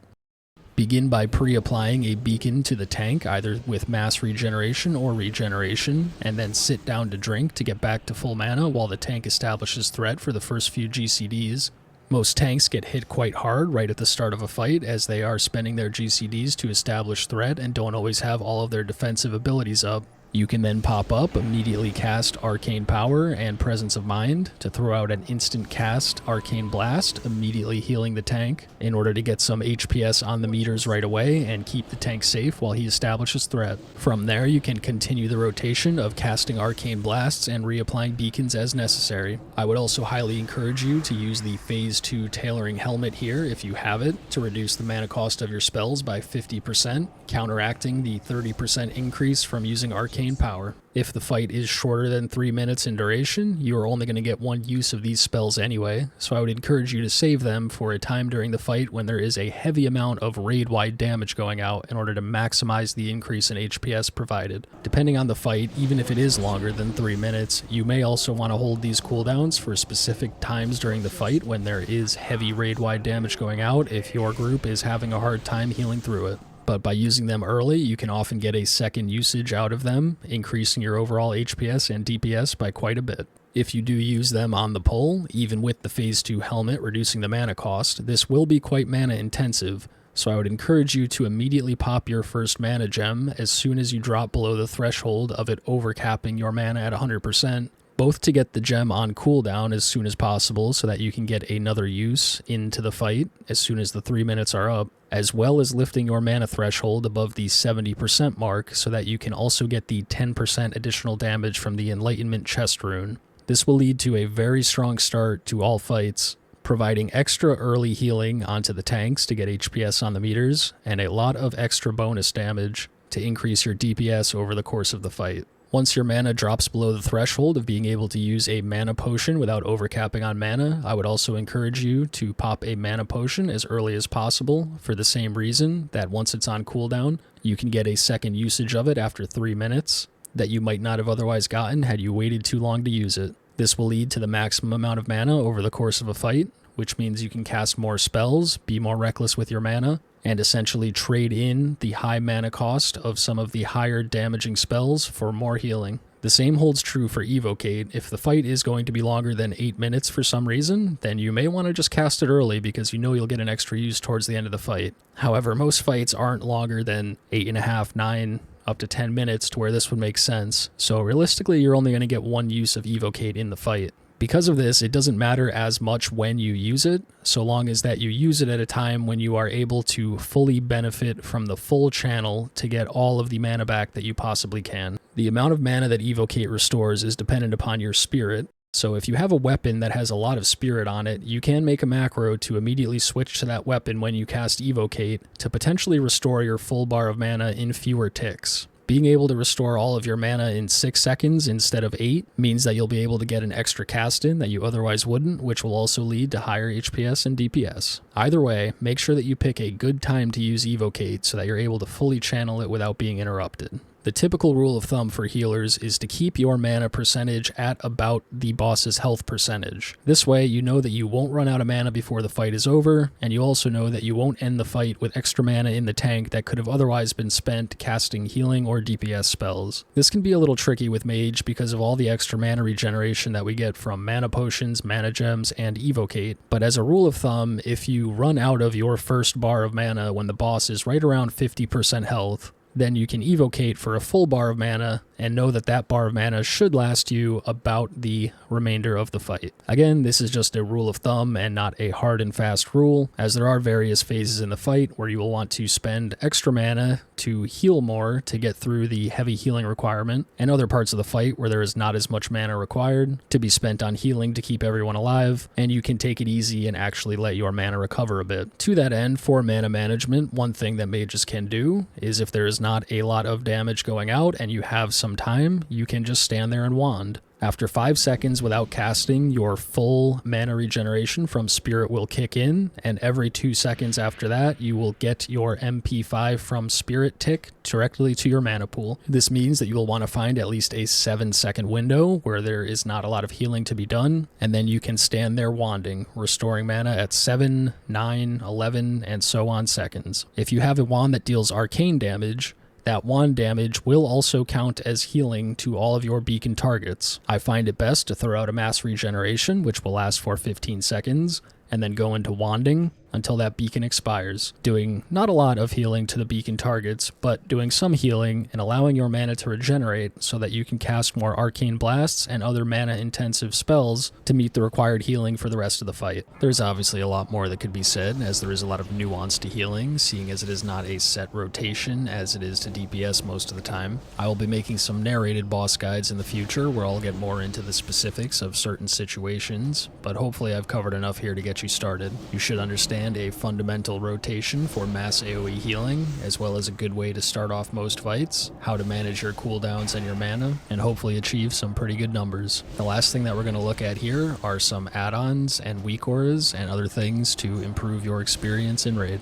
Begin by pre-applying a beacon to the tank, either with mass regeneration or regeneration, and then sit down to drink to get back to full mana while the tank establishes threat for the first few GCDs. Most tanks get hit quite hard right at the start of a fight, as they are spending their GCDs to establish threat and don't always have all of their defensive abilities up. You can then pop up, immediately cast Arcane Power and Presence of Mind to throw out an instant cast Arcane Blast, immediately healing the tank in order to get some HPS on the meters right away and keep the tank safe while he establishes threat. From there, you can continue the rotation of casting Arcane Blasts and reapplying beacons as necessary. I would also highly encourage you to use the Phase 2 Tailoring Helmet here if you have it to reduce the mana cost of your spells by 50%, counteracting the 30% increase from using Arcane Power. If the fight is shorter than 3 minutes in duration, you are only going to get one use of these spells anyway, so I would encourage you to save them for a time during the fight when there is a heavy amount of raid-wide damage going out in order to maximize the increase in HPS provided. Depending on the fight, even if it is longer than 3 minutes, you may also want to hold these cooldowns for specific times during the fight when there is heavy raid-wide damage going out if your group is having a hard time healing through it. But by using them early, you can often get a second usage out of them, increasing your overall HPS and DPS by quite a bit. If you do use them on the pull, even with the Phase 2 helmet reducing the mana cost, this will be quite mana intensive, so I would encourage you to immediately pop your first mana gem as soon as you drop below the threshold of it overcapping your mana at 100%, both to get the gem on cooldown as soon as possible so that you can get another use into the fight as soon as the 3 minutes are up, as well as lifting your mana threshold above the 70% mark so that you can also get the 10% additional damage from the Enlightenment chest rune. This will lead to a very strong start to all fights, providing extra early healing onto the tanks to get HPS on the meters, and a lot of extra bonus damage to increase your DPS over the course of the fight. Once your mana drops below the threshold of being able to use a mana potion without overcapping on mana, I would also encourage you to pop a mana potion as early as possible for the same reason that once it's on cooldown, you can get a second usage of it after 3 minutes that you might not have otherwise gotten had you waited too long to use it. This will lead to the maximum amount of mana over the course of a fight, which means you can cast more spells, be more reckless with your mana, and essentially trade in the high mana cost of some of the higher damaging spells for more healing. The same holds true for Evocate. If the fight is going to be longer than 8 minutes for some reason, then you may want to just cast it early because you know you'll get an extra use towards the end of the fight. However, most fights aren't longer than 8.5, 9, up to 10 minutes to where this would make sense, so realistically you're only going to get one use of Evocate in the fight. Because of this, it doesn't matter as much when you use it, so long as that you use it at a time when you are able to fully benefit from the full channel to get all of the mana back that you possibly can. The amount of mana that Evocate restores is dependent upon your spirit, so if you have a weapon that has a lot of spirit on it, you can make a macro to immediately switch to that weapon when you cast Evocate to potentially restore your full bar of mana in fewer ticks. Being able to restore all of your mana in 6 seconds instead of 8 means that you'll be able to get an extra cast in that you otherwise wouldn't, which will also lead to higher HPS and DPS. Either way, make sure that you pick a good time to use Evocate so that you're able to fully channel it without being interrupted. The typical rule of thumb for healers is to keep your mana percentage at about the boss's health percentage. This way, you know that you won't run out of mana before the fight is over, and you also know that you won't end the fight with extra mana in the tank that could have otherwise been spent casting healing or DPS spells. This can be a little tricky with Mage because of all the extra mana regeneration that we get from mana potions, mana gems, and Evocate, but as a rule of thumb, if you run out of your first bar of mana when the boss is right around 50% health, then you can Evocate for a full bar of mana and know that that bar of mana should last you about the remainder of the fight. Again, this is just a rule of thumb and not a hard and fast rule, as there are various phases in the fight where you will want to spend extra mana to heal more to get through the heavy healing requirement, and other parts of the fight where there is not as much mana required to be spent on healing to keep everyone alive, and you can take it easy and actually let your mana recover a bit. To that end, for mana management, one thing that mages can do is if there is not a lot of damage going out and you have some time, you can just stand there and wand. After 5 seconds without casting, your full mana regeneration from Spirit will kick in, and every 2 seconds after that, you will get your MP5 from Spirit tick directly to your mana pool. This means that you will want to find at least a 7-second window where there is not a lot of healing to be done, and then you can stand there wanding, restoring mana at 7, 9, 11, and so on seconds. If you have a wand that deals arcane damage, that wand damage will also count as healing to all of your beacon targets. I find it best to throw out a mass regeneration, which will last for 15 seconds, and then go into wanding, until that beacon expires, doing not a lot of healing to the beacon targets, but doing some healing and allowing your mana to regenerate so that you can cast more arcane blasts and other mana-intensive spells to meet the required healing for the rest of the fight. There's obviously a lot more that could be said, as there is a lot of nuance to healing, seeing as it is not a set rotation as it is to DPS most of the time. I will be making some narrated boss guides in the future where I'll get more into the specifics of certain situations, but hopefully I've covered enough here to get you started. You should understand a fundamental rotation for mass AoE healing, as well as a good way to start off most fights, how to manage your cooldowns and your mana, and hopefully achieve some pretty good numbers. The last thing that we're going to look at here are some add-ons and Weakauras and other things to improve your experience in Raid.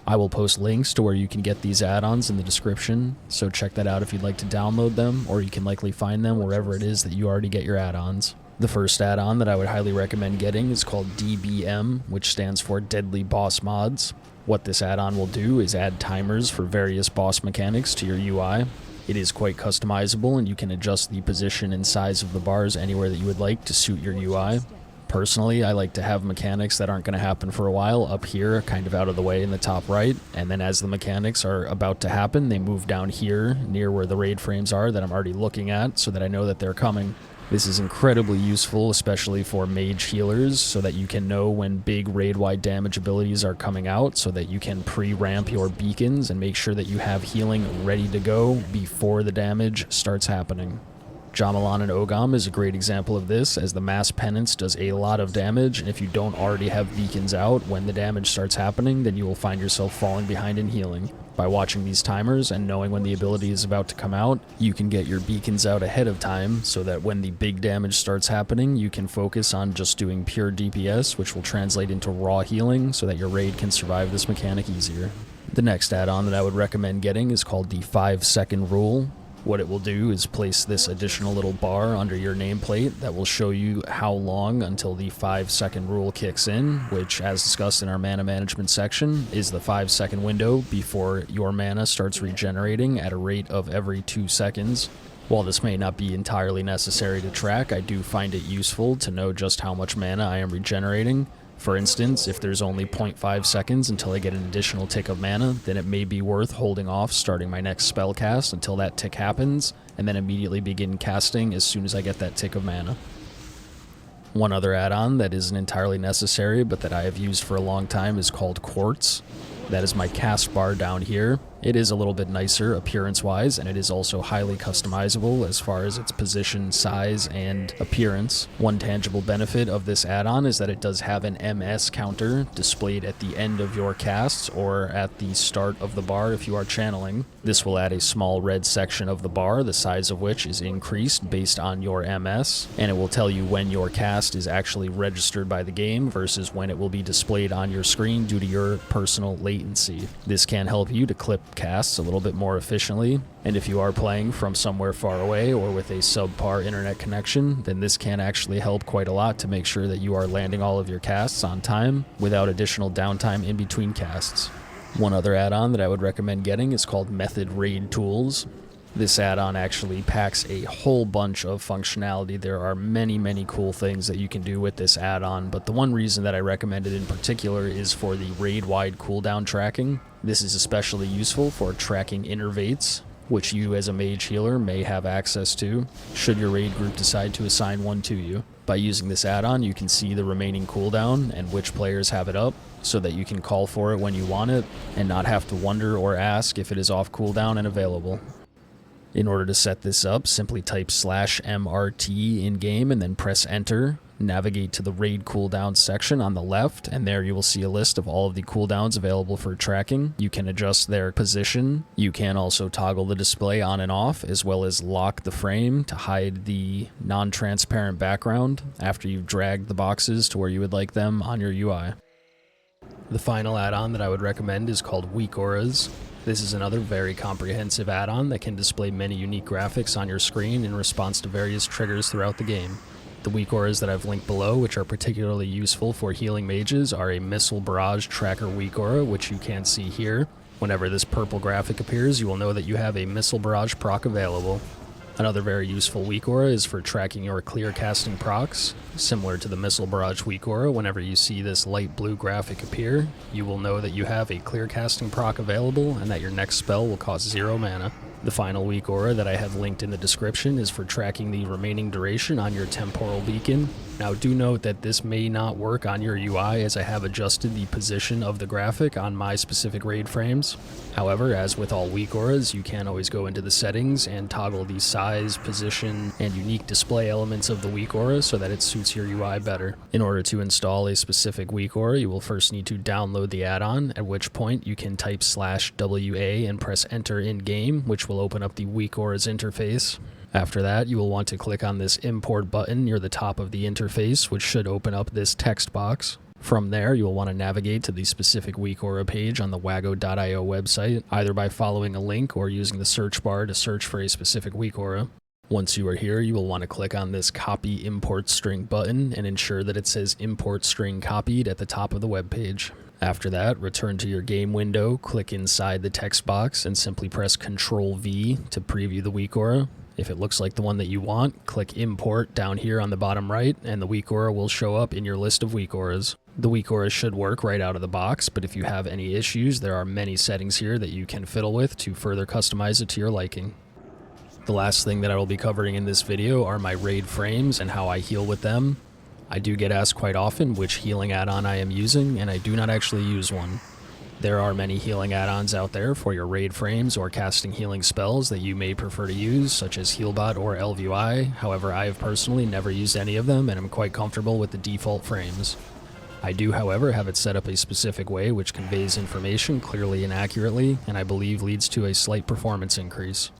I will post links to where you can get these add-ons in the description, so check that out if you'd like to download them, or you can likely find them wherever it is that you already get your add-ons. The first add-on that I would highly recommend getting is called DBM, which stands for Deadly Boss Mods. What this add-on will do is add timers for various boss mechanics to your UI. It is quite customizable, and you can adjust the position and size of the bars anywhere that you would like to suit your UI. Personally, I like to have mechanics that aren't going to happen for a while up here, kind of out of the way in the top right, and then as the mechanics are about to happen, they move down here near where the raid frames are that I'm already looking at so that I know that they're coming. This is incredibly useful, especially for mage healers, so that you can know when big raid-wide damage abilities are coming out, so that you can pre-ramp your beacons and make sure that you have healing ready to go before the damage starts happening. Jamelan and Ogam is a great example of this, as the Mass Penance does a lot of damage, and if you don't already have beacons out when the damage starts happening, then you will find yourself falling behind in healing. By watching these timers and knowing when the ability is about to come out, you can get your beacons out ahead of time, so that when the big damage starts happening, you can focus on just doing pure DPS, which will translate into raw healing, so that your raid can survive this mechanic easier. The next add-on that I would recommend getting is called the 5-second rule. What it will do is place this additional little bar under your nameplate that will show you how long until the 5-second rule kicks in, which, as discussed in our mana management section, is the 5-second window before your mana starts regenerating at a rate of every 2 seconds. While this may not be entirely necessary to track, I do find it useful to know just how much mana I am regenerating. For instance, if there's only 0.5 seconds until I get an additional tick of mana, then it may be worth holding off starting my next spell cast until that tick happens, and then immediately begin casting as soon as I get that tick of mana. One other add-on that isn't entirely necessary, but that I have used for a long time, is called Quartz. That is my cast bar down here. It is a little bit nicer appearance-wise, and it is also highly customizable as far as its position, size, and appearance. One tangible benefit of this add-on is that it does have an MS counter displayed at the end of your casts or at the start of the bar if you are channeling. This will add a small red section of the bar, the size of which is increased based on your MS, and it will tell you when your cast is actually registered by the game versus when it will be displayed on your screen due to your personal latency. This can help you to clip casts a little bit more efficiently, and if you are playing from somewhere far away or with a subpar internet connection, then this can actually help quite a lot to make sure that you are landing all of your casts on time without additional downtime in between casts. One other add-on that I would recommend getting is called Method Raid Tools. This add-on actually packs a whole bunch of functionality. There are many cool things that you can do with this add-on, but the one reason that I recommend it in particular is for the raid-wide cooldown tracking. This is especially useful for tracking innervates, which you as a mage healer may have access to, should your raid group decide to assign one to you. By using this add-on, you can see the remaining cooldown and which players have it up, so that you can call for it when you want it, and not have to wonder or ask if it is off cooldown and available. In order to set this up, simply type /MRT in-game and then press enter. Navigate to the raid cooldown section on the left, and there you will see a list of all of the cooldowns available for tracking. You can adjust their position. You can also toggle the display on and off, as well as lock the frame to hide the non-transparent background after you've dragged the boxes to where you would like them on your UI. The final add-on that I would recommend is called Weakauras. This is another very comprehensive add-on that can display many unique graphics on your screen in response to various triggers throughout the game. The Weakauras that I've linked below, which are particularly useful for healing mages, are a Missile Barrage Tracker Weakaura, which you can see here. Whenever this purple graphic appears, you will know that you have a Missile Barrage proc available. Another very useful Weakora is for tracking your clear casting procs. Similar to the Missile Barrage Weakora, whenever you see this light blue graphic appear, you will know that you have a clear casting proc available and that your next spell will cost 0 mana. The final Weakora that I have linked in the description is for tracking the remaining duration on your temporal beacon. Now do note that this may not work on your UI, as I have adjusted the position of the graphic on my specific raid frames. However, as with all Weakoras, you can always go into the settings and toggle the size, position, and unique display elements of the Weakora so that it suits your UI better. In order to install a specific Weakora, you will first need to download the add-on, at which point you can type /WA and press enter in-game, which will open up the Weakora's interface. After that, you will want to click on this import button near the top of the interface, which should open up this text box. From there, you will want to navigate to the specific Weakora page on the wago.io website, either by following a link or using the search bar to search for a specific Weakora. Once you are here, you will want to click on this copy import string button and ensure that it says import string copied at the top of the web page. After that, return to your game window, click inside the text box, and simply press Ctrl-V to preview the Weakora. If it looks like the one that you want, click Import down here on the bottom right, and the Weakora will show up in your list of Weakoras. The Weakora should work right out of the box, but if you have any issues, there are many settings here that you can fiddle with to further customize it to your liking. The last thing that I will be covering in this video are my raid frames and how I heal with them. I do get asked quite often which healing add-on I am using, and I do not actually use one. There are many healing add-ons out there for your raid frames or casting healing spells that you may prefer to use, such as Healbot or LVI. However, I have personally never used any of them and am quite comfortable with the default frames. I do, however, have it set up a specific way which conveys information clearly and accurately, and I believe leads to a slight performance increase.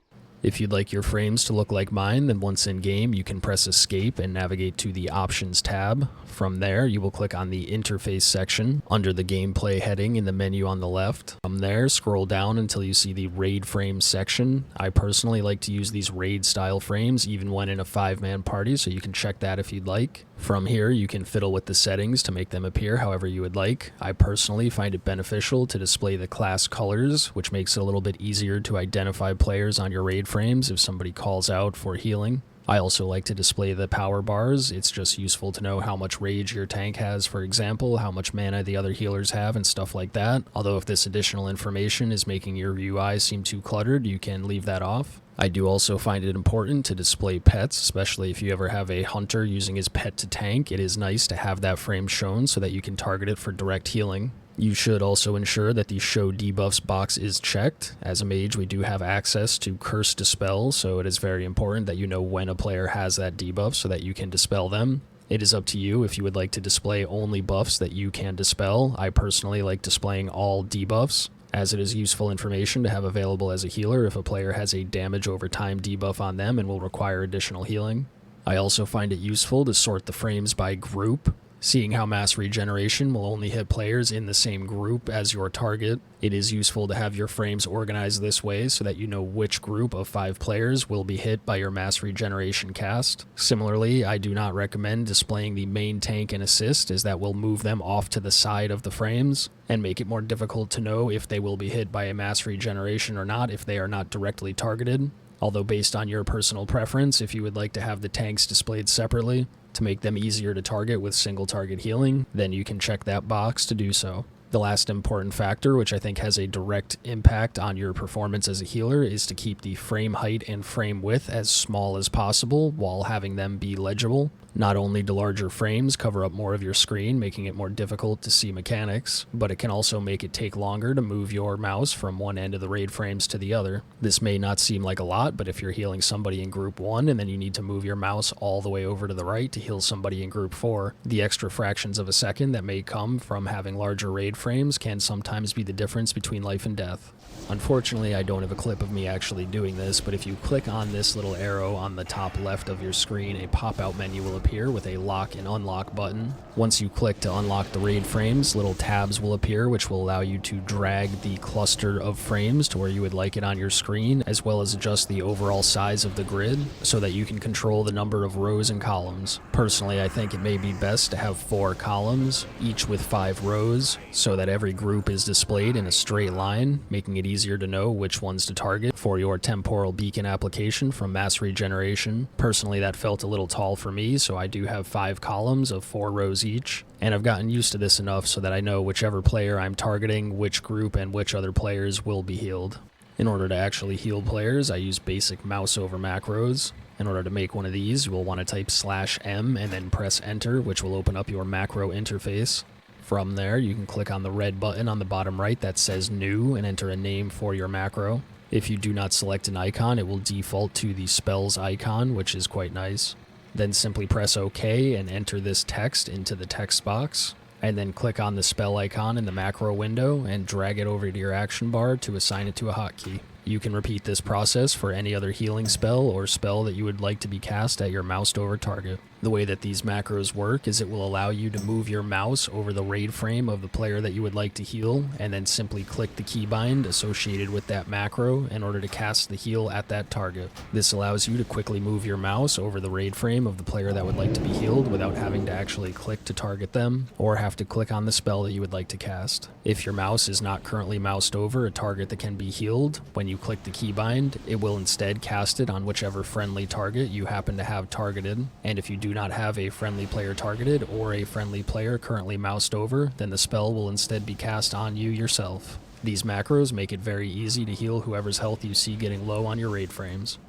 If you'd like your frames to look like mine, then once in game you can press escape and navigate to the options tab. From there you will click on the interface section under the gameplay heading in the menu on the left. From there scroll down until you see the raid frames section. I personally like to use these raid style frames even when in a 5-man party, so you can check that if you'd like. From here you can fiddle with the settings to make them appear however you would like. I personally find it beneficial to display the class colors, which makes it a little bit easier to identify players on your raid frames if somebody calls out for healing. I also like to display the power bars. It's just useful to know how much rage your tank has, for example, how much mana the other healers have, and stuff like that. Although if this additional information is making your UI seem too cluttered, you can leave that off. I do also find it important to display pets, especially if you ever have a hunter using his pet to tank. It is nice to have that frame shown so that you can target it for direct healing. You should also ensure that the Show Debuffs box is checked. As a mage, we do have access to Curse Dispel, so it is very important that you know when a player has that debuff so that you can dispel them. It is up to you if you would like to display only buffs that you can dispel. I personally like displaying all debuffs, as it is useful information to have available as a healer if a player has a damage over time debuff on them and will require additional healing. I also find it useful to sort the frames by group. Seeing how mass regeneration will only hit players in the same group as your target, it is useful to have your frames organized this way so that you know which group of 5 players will be hit by your mass regeneration cast. Similarly, I do not recommend displaying the main tank and assist, as that will move them off to the side of the frames and make it more difficult to know if they will be hit by a mass regeneration or not if they are not directly targeted. Although based on your personal preference, if you would like to have the tanks displayed separately to make them easier to target with single target healing, then you can check that box to do so. The last important factor, which I think has a direct impact on your performance as a healer, is to keep the frame height and frame width as small as possible while having them be legible. Not only do larger frames cover up more of your screen, making it more difficult to see mechanics, but it can also make it take longer to move your mouse from one end of the raid frames to the other. This may not seem like a lot, but if you're healing somebody in group 1 and then you need to move your mouse all the way over to the right to heal somebody in group 4, the extra fractions of a second that may come from having larger raid frames can sometimes be the difference between life and death. Unfortunately, I don't have a clip of me actually doing this, but if you click on this little arrow on the top left of your screen, a pop-out menu will appear with a lock and unlock button. Once you click to unlock the raid frames, little tabs will appear which will allow you to drag the cluster of frames to where you would like it on your screen, as well as adjust the overall size of the grid so that you can control the number of rows and columns. Personally, I think it may be best to have 4 columns, each with 5 rows, so so that every group is displayed in a straight line, making it easier to know which ones to target for your temporal beacon application from mass regeneration. Personally, that felt a little tall for me, so I do have 5 columns of 4 rows each, and I've gotten used to this enough so that I know whichever player I'm targeting, which group and which other players will be healed. In order to actually heal players, I use basic Mouseover Macros. In order to make one of these, you will want to type /M and then press enter, which will open up your macro interface. From there, you can click on the red button on the bottom right that says new and enter a name for your macro. If you do not select an icon, it will default to the spells icon, which is quite nice. Then simply press OK and enter this text into the text box, and then click on the spell icon in the macro window and drag it over to your action bar to assign it to a hotkey. You can repeat this process for any other healing spell or spell that you would like to be cast at your moused over target. The way that these macros work is it will allow you to move your mouse over the raid frame of the player that you would like to heal, and then simply click the keybind associated with that macro in order to cast the heal at that target. This allows you to quickly move your mouse over the raid frame of the player that would like to be healed without having to actually click to target them, or have to click on the spell that you would like to cast. If your mouse is not currently moused over a target that can be healed, when you click the keybind, it will instead cast it on whichever friendly target you happen to have targeted, and if you do not have a friendly player targeted or a friendly player currently moused over, then the spell will instead be cast on you yourself. These macros make it very easy to heal whoever's health you see getting low on your raid frames.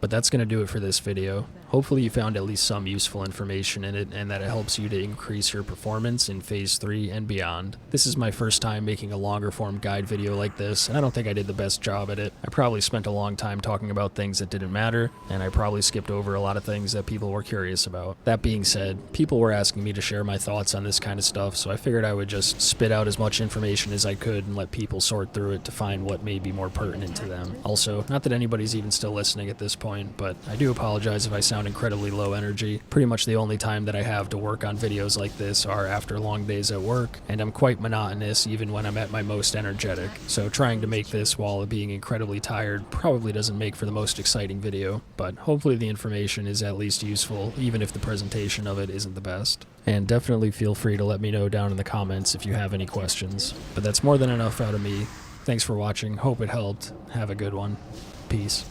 But that's going to do it for this video. Hopefully you found at least some useful information in it and that it helps you to increase your performance in Phase 3 and beyond. This is my first time making a longer form guide video like this, and I don't think I did the best job at it. I probably spent a long time talking about things that didn't matter, and I probably skipped over a lot of things that people were curious about. That being said, people were asking me to share my thoughts on this kind of stuff, so I figured I would just spit out as much information as I could and let people sort through it to find what may be more pertinent to them. Also, not that anybody's even still listening at this point, but I do apologize if I sound incredibly low energy. Pretty much the only time that I have to work on videos like this are after long days at work, and I'm quite monotonous even when I'm at my most energetic. So trying to make this while being incredibly tired probably doesn't make for the most exciting video, but hopefully the information is at least useful, even if the presentation of it isn't the best. And definitely feel free to let me know down in the comments if you have any questions. But that's more than enough out of me. Thanks for watching, hope it helped, have a good one. Peace.